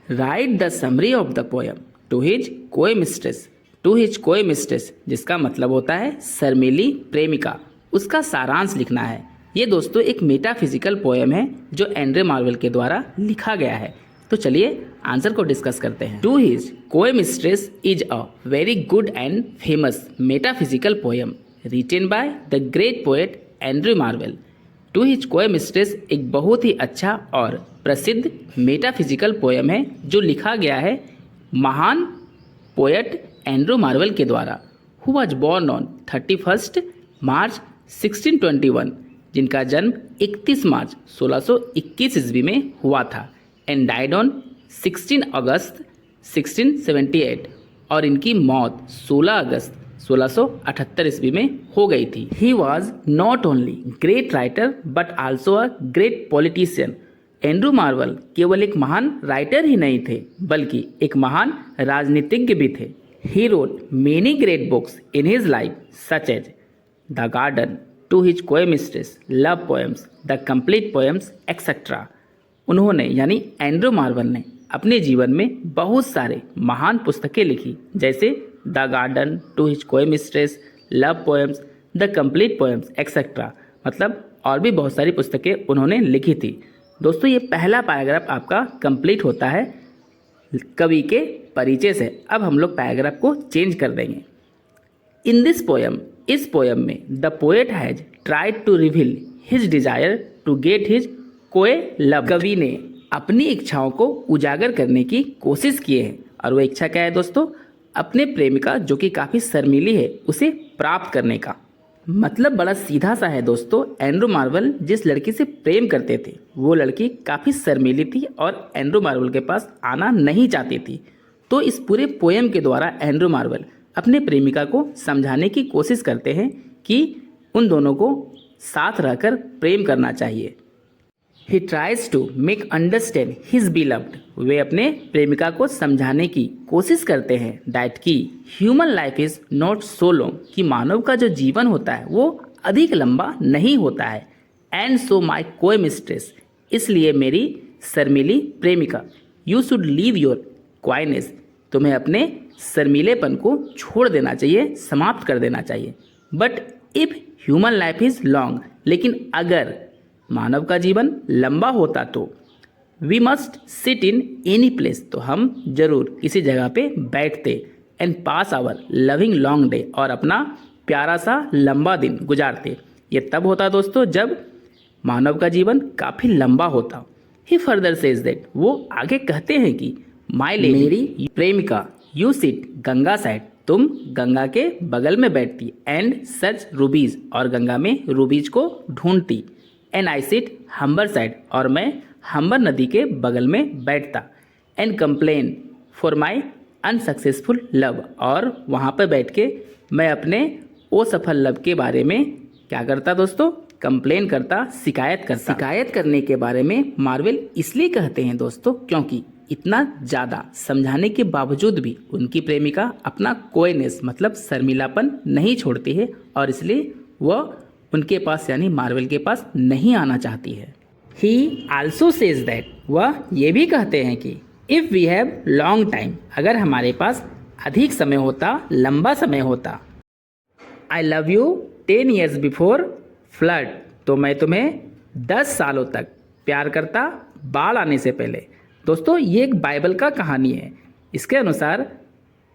Right the summary of the poem to his coy mistress, जिसका मतलब होता है शर्मीली प्रेमिका, उसका सारांश लिखना है। ये दोस्तों एक मेटाफिजिकल पोएम है जो एंड्रे मार्वेल के द्वारा लिखा गया है। तो चलिए आंसर को डिस्कस करते हैं। To his coy mistress is a very good and famous metaphysical poem written by the great poet Andrew Marvell. To his coy mistress एक बहुत ही अच्छा और प्रसिद्ध मेटाफिजिकल पोएम है जो लिखा गया है महान पोएट एंड्रे मार्वेल के द्वारा। हु वॉज बॉर्न ऑन 31 मार्च 1621, जिनका जन्म 31 मार्च 1621 ईस्वी में हुआ था, एंड डाइड ऑन 16 अगस्त 1678, और इनकी मौत 16 अगस्त 1678 ईस्वी में हो गई थी। He was not only great writer but also a great politician. Andrew marvel केवल एक महान राइटर ही नहीं थे बल्कि एक महान राजनीतिज्ञ भी थे। He wrote many great books in his life such as the garden, to his coy mistress, love poems, the complete poems etcetera. उन्होंने यानी एंड्रू मार्वेल ने अपने जीवन में बहुत सारे महान पुस्तकें लिखी, जैसे the garden, to his coy mistress, love poems, the complete poems etcetera, मतलब और भी बहुत सारी पुस्तकें उन्होंने लिखी थी। दोस्तों ये पहला पैराग्राफ आपका कंप्लीट होता है कवि के परिचय से। अब हम लोग पैराग्राफ को चेंज कर देंगे। इन दिस पोएम, इस पोएम में the poet has tried to reveal his desire to get his coy love. कवि ने अपनी इच्छाओं को उजागर करने की कोशिश की है, और वो इच्छा क्या है दोस्तों? अपने प्रेमिका जो कि काफ़ी शर्मीली है उसे प्राप्त करने का। मतलब बड़ा सीधा सा है दोस्तों। एंड्रू मार्वेल जिस लड़की से प्रेम करते थे वो लड़की काफ़ी शर्मीली थी और एंड्रू मार्वेल के पास आना नहीं चाहती थी। तो इस पूरे पोएम के द्वारा एंड्रू मार्वेल अपने प्रेमिका को समझाने की कोशिश करते हैं कि उन दोनों को साथ रहकर प्रेम करना चाहिए। He tries to make understand his beloved. वे अपने प्रेमिका को समझाने की कोशिश करते हैं दैट की human life is not so long, कि मानव का जो जीवन होता है वो अधिक लंबा नहीं होता है। एंड सो माई कोई मिस्ट्रेस, इसलिए मेरी शर्मीली प्रेमिका, यू शुड लीव योर क्वाइनेस, तुम्हें अपने शर्मीलेपन को छोड़ देना चाहिए, समाप्त कर देना चाहिए। But if human life is long, लेकिन अगर मानव का जीवन लंबा होता तो we must sit in any place, तो हम जरूर किसी जगह पे बैठते, and pass our loving long day, और अपना प्यारा सा लंबा दिन गुजारते। ये तब होता दोस्तों जब मानव का जीवन काफ़ी लंबा होता। ही फर्दर सेज दैट, वो आगे कहते हैं कि माई लेडी, मेरी प्रेमिका, यू सिट गंगा साइड, तुम गंगा के बगल में बैठती, एंड सर्च रूबीज, और गंगा में रूबीज को ढूंढती, एंड आई सिट हम्बर साइड, और मैं हम्बर नदी के बगल में बैठता, and complain for my unsuccessful love, और वहाँ पर बैठ के मैं अपने असफल लव के बारे में क्या करता दोस्तों? कंप्लेन करता, शिकायत करता। शिकायत करने के बारे में मार्वेल इसलिए कहते हैं दोस्तों क्योंकि इतना ज़्यादा समझाने के बावजूद भी उनकी प्रेमिका अपना कोयनेस मतलब शर्मिलापन नहीं छोड़ती है, और इसलिए वह उनके पास यानी मार्वेल के पास नहीं आना चाहती है। ही आल्सो सेज दैट, वह ये भी कहते हैं कि if we have long time, अगर हमारे पास अधिक समय होता, लंबा समय होता, I love you 10 years before flood, तो मैं तुम्हें 10 सालों तक प्यार करता बाढ़ आने से पहले। दोस्तों ये एक बाइबल का कहानी है। इसके अनुसार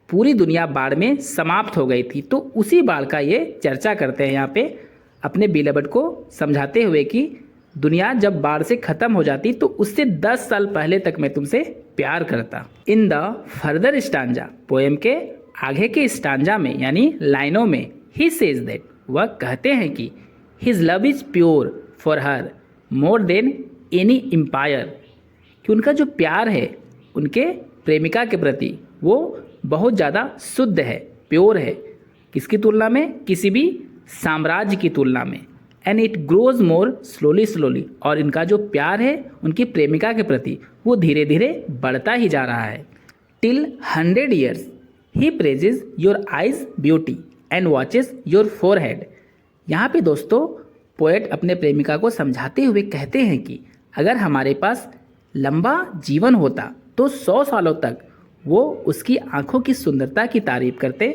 पूरी दुनिया बाढ़ में समाप्त हो गई थी, तो उसी बाढ़ का ये चर्चा करते हैं यहाँ पे अपने बिलवड को समझाते हुए कि दुनिया जब बाढ़ से ख़त्म हो जाती तो उससे 10 साल पहले तक मैं तुमसे प्यार करता। In the further stanza, poem के आगे के स्टांजा में यानी लाइनों में, ही सेज दैट, वह कहते हैं कि his love is pure for her more than any empire, कि उनका जो प्यार है उनके प्रेमिका के प्रति वो बहुत ज़्यादा शुद्ध है, प्योर है। किसकी तुलना में? किसी भी साम्राज्य की तुलना में। And it grows more slowly, और इनका जो प्यार है उनकी प्रेमिका के प्रति वो धीरे धीरे बढ़ता ही जा रहा है। Till 100 years he praises your eyes beauty and watches your forehead. यहाँ पे दोस्तों पोएट अपने प्रेमिका को समझाते हुए कहते हैं कि अगर हमारे पास लंबा जीवन होता तो 100 सालों तक वो उसकी आंखों की सुंदरता की तारीफ करते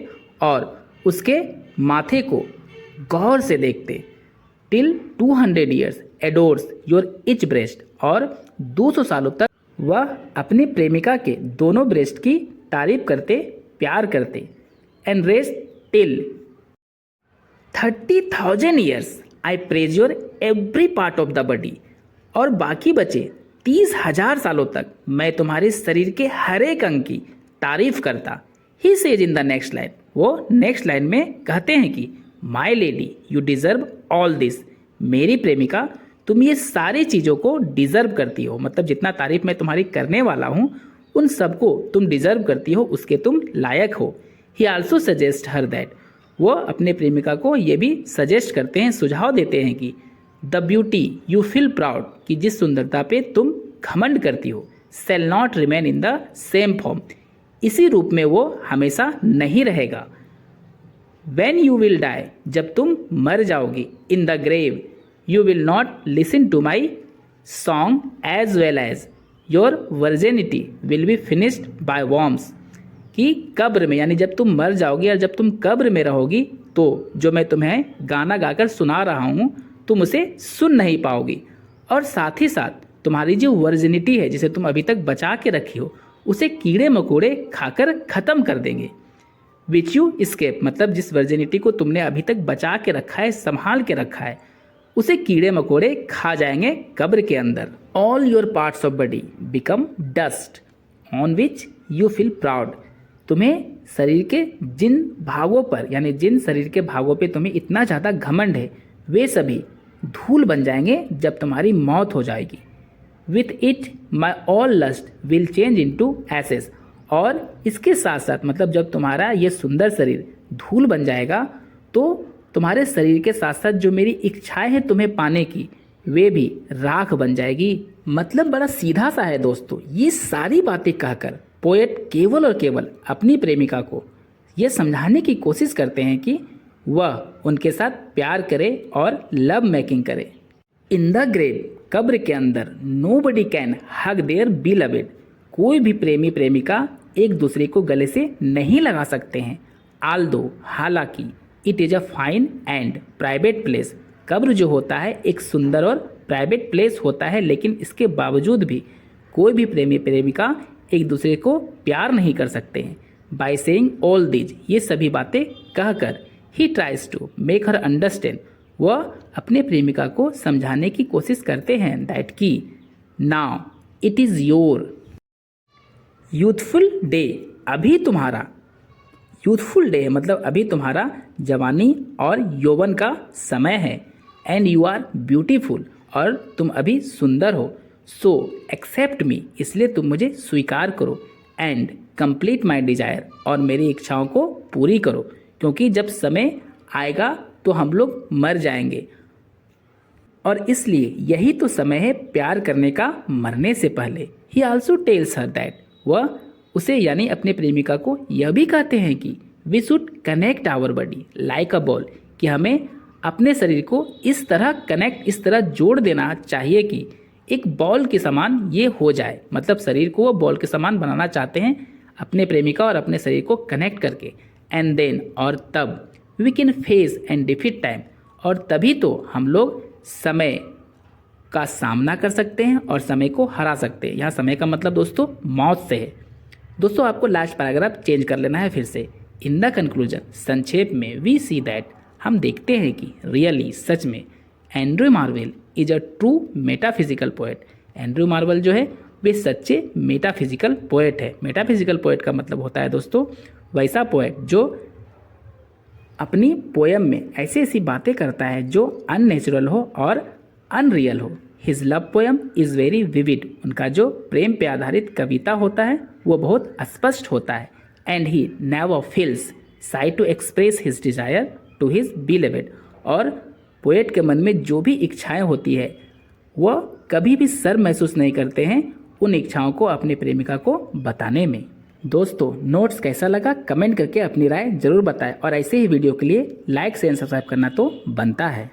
और उसके माथे को गौर से देखते। Till 200 years adores your each breast, और 200 सालों तक वह अपनी प्रेमिका के दोनों ब्रेस्ट की तारीफ करते, प्यार करते। And rest till 30,000 years I praise your every part of the body, और बाकी बचे 30,000 सालों तक मैं तुम्हारे शरीर के हर एक अंग की तारीफ करता। He says in the next line, वो नेक्स्ट लाइन में कहते हैं कि माई lady you deserve all this, मेरी प्रेमिका तुम ये सारी चीज़ों को डिज़र्व करती हो, मतलब जितना तारीफ मैं तुम्हारी करने वाला हूँ उन सबको तुम डिज़र्व करती हो, उसके तुम लायक हो। ही आल्सो सजेस्ट हर दैट, वो अपने प्रेमिका को ये भी सजेस्ट करते हैं, सुझाव देते हैं कि the beauty you feel proud, कि जिस सुंदरता पे तुम घमंड करती हो, shall not remain in the same form, इसी रूप में वो हमेशा नहीं रहेगा। When you will die, जब तुम मर जाओगी, in the grave you will not listen to my song as well as your virginity will be finished by worms, कि कब्र में, यानी जब तुम मर जाओगी और जब तुम कब्र में रहोगी तो जो मैं तुम्हें गाना गाकर सुना रहा हूँ तुम उसे सुन नहीं पाओगी, और साथ ही साथ तुम्हारी जो वर्जिनिटी है जिसे तुम अभी तक बचा के रखी हो उसे कीड़े मकोड़े खाकर ख़त्म कर देंगे। विच यू स्केप, मतलब जिस वर्जिनिटी को तुमने अभी तक बचा के रखा है, संभाल के रखा है, उसे कीड़े मकोड़े खा जाएंगे कब्र के अंदर। All your parts of body become dust on which you feel proud, तुम्हें शरीर के जिन भागों पर, यानी जिन शरीर के भागों पे तुम्हें इतना ज़्यादा घमंड है वे सभी धूल बन जाएंगे जब तुम्हारी मौत हो जाएगी। With it my all lust will change into ashes, और इसके साथ साथ मतलब जब तुम्हारा ये सुंदर शरीर धूल बन जाएगा तो तुम्हारे शरीर के साथ साथ जो मेरी इच्छाएं हैं तुम्हें पाने की वे भी राख बन जाएगी। मतलब बड़ा सीधा सा है दोस्तों। ये सारी बातें कहकर पोएट केवल और केवल अपनी प्रेमिका को ये समझाने की कोशिश करते हैं कि वह उनके साथ प्यार करे और लव मेकिंग करे। इन द ग्रेव, कब्र के अंदर, nobody can hug their beloved, कोई भी प्रेमी प्रेमिका एक दूसरे को गले से नहीं लगा सकते हैं। आल्दो, हालांकि, it is a fine and private place, कब्र जो होता है एक सुंदर और प्राइवेट प्लेस होता है, लेकिन इसके बावजूद भी कोई भी प्रेमी प्रेमिका एक दूसरे को प्यार नहीं कर सकते हैं। बाय सेइंग ऑल दिस, ये सभी बातें कहकर ही tries to make her understand, वह अपने प्रेमिका को समझाने की कोशिश करते हैं दैट की now it is your youthful day, अभी तुम्हारा यूथफुल डे है, मतलब अभी तुम्हारा जवानी और यौवन का समय है। एंड यू आर ब्यूटीफुल, और तुम अभी सुंदर हो। सो एक्सेप्ट मी, इसलिए तुम मुझे स्वीकार करो। एंड कंप्लीट माई डिजायर, और मेरी इच्छाओं को पूरी करो, क्योंकि जब समय आएगा तो हम लोग मर जाएंगे, और इसलिए यही तो समय है प्यार करने का मरने से पहले। He also tells her that, वह उसे यानी अपने प्रेमिका को यह भी कहते हैं कि we should connect our body like a ball, कि हमें अपने शरीर को इस तरह कनेक्ट, इस तरह जोड़ देना चाहिए कि एक बॉल के समान ये हो जाए। मतलब शरीर को वो बॉल के समान बनाना चाहते हैं अपने प्रेमिका और अपने शरीर को कनेक्ट करके। एंड देन, और तब, we can face and defeat time, और तभी तो हम लोग समय का सामना कर सकते हैं और समय को हरा सकते हैं। यहाँ समय का मतलब दोस्तों मौत से है। दोस्तों आपको लास्ट पैराग्राफ चेंज कर लेना है फिर से। इन द कंक्लूजन, संक्षेप में, वी सी दैट, हम देखते हैं कि रियली, सच में, Andrew marvel is a true metaphysical poet. Andrew marvel जो है वे सच्चे मेटाफिजिकल पोएट है। मेटाफिजिकल पोएट का मतलब होता है दोस्तों वैसा पोएट जो अपनी पोएम में ऐसी ऐसी बातें करता है जो अननेचुरल हो और अनरियल हो। His love poem is very vivid, उनका जो प्रेम पे आधारित कविता होता है वो बहुत स्पष्ट होता है। And he never feels shy to express his desire to his beloved, और पोएट के मन में जो भी इच्छाएं होती है वह कभी भी शर्म महसूस नहीं करते हैं उन इच्छाओं को अपने प्रेमिका को बताने में। दोस्तों नोट्स कैसा लगा कमेंट करके अपनी राय जरूर बताएं, और ऐसे ही वीडियो के लिए लाइक शेयर सब्सक्राइब करना तो बनता है।